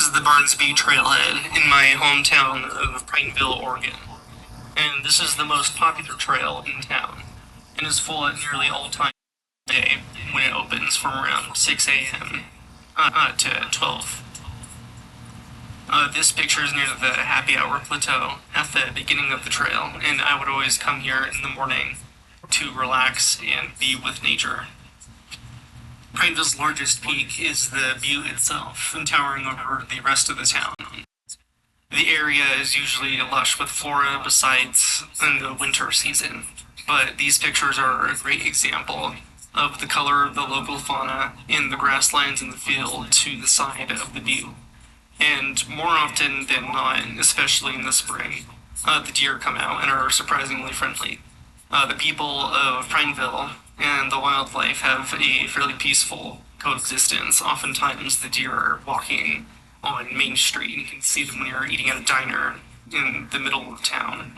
is the Barnesby Trailhead in my hometown of Prineville, Oregon. And this is the most popular trail in town, and is full at nearly all times of the day when it opens from around 6 a.m. To 12. This picture is near the happy hour plateau at the beginning of the trail, and I would always come here in the morning to relax and be with nature. Prineville's largest peak is the butte itself, towering over the rest of the town. The area is usually lush with flora besides in the winter season, but these pictures are a great example of the color of the local fauna in the grasslands in the field to the side of the butte. And more often than not, especially in the spring, the deer come out and are surprisingly friendly. The people of Prineville and the wildlife have a fairly peaceful coexistence. Oftentimes the deer are walking on Main Street. You can see them when you're eating at a diner in the middle of town.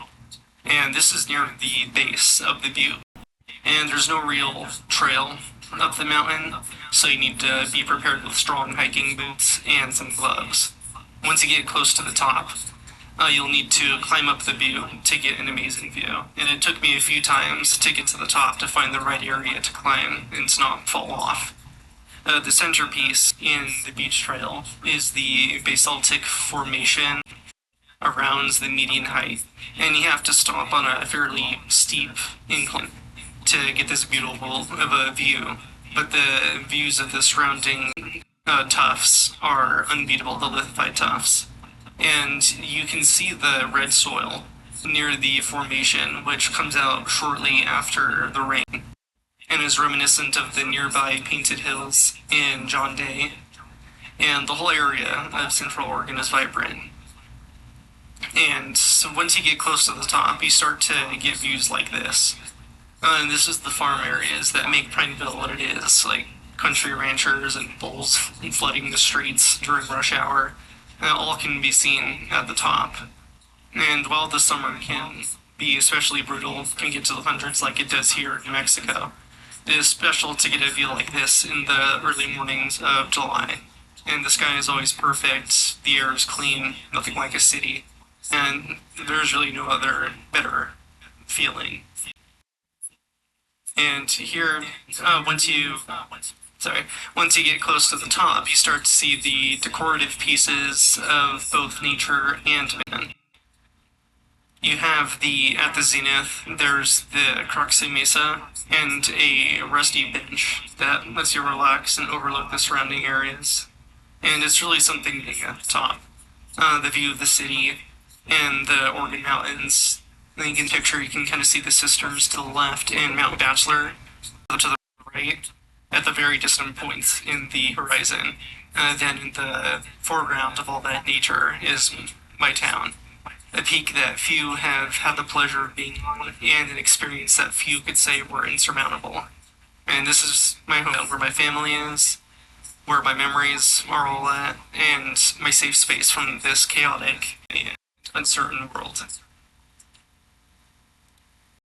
And this is near the base of the butte. And there's no real trail up the mountain, so you need to be prepared with strong hiking boots and some gloves. Once you get close to the top, you'll need to climb up the butte to get an amazing view. And it took me a few times to get to the top to find the right area to climb and to not fall off. The centerpiece in the beach trail is the basaltic formation around the median height, and you have to stop on a fairly steep incline to get this beautiful of a view. But the views of the surrounding tufts are unbeatable, the lithified tufts. And you can see the red soil near the formation, which comes out shortly after the rain, and is reminiscent of the nearby Painted Hills in John Day. And the whole area of Central Oregon is vibrant. And so once you get close to the top, you start to get views like this. And this is the farm areas that make Prineville what it is, like country ranchers and bulls flooding the streets during rush hour. All can be seen at the top. And while the summer can be especially brutal, can get to the hundreds like it does here in New Mexico, it is special to get a view like this in the early mornings of July. And the sky is always perfect, the air is clean, nothing like a city, and there's really no other better feeling. And here, once you get close to the top, you start to see the decorative pieces of both nature and man. You have at the zenith, there's the Cruxy Mesa and a rusty bench that lets you relax and overlook the surrounding areas. And it's really something being at the top. The view of the city and the Oregon Mountains. And you can kind of see the Sisters to the left and Mount Bachelor to the right at the very distant points in the horizon. Then in the foreground of all that nature is my town, a peak that few have had the pleasure of being on, and an experience that few could say were insurmountable. And this is my home, where my family is, where my memories are all at, and my safe space from this chaotic and uncertain world.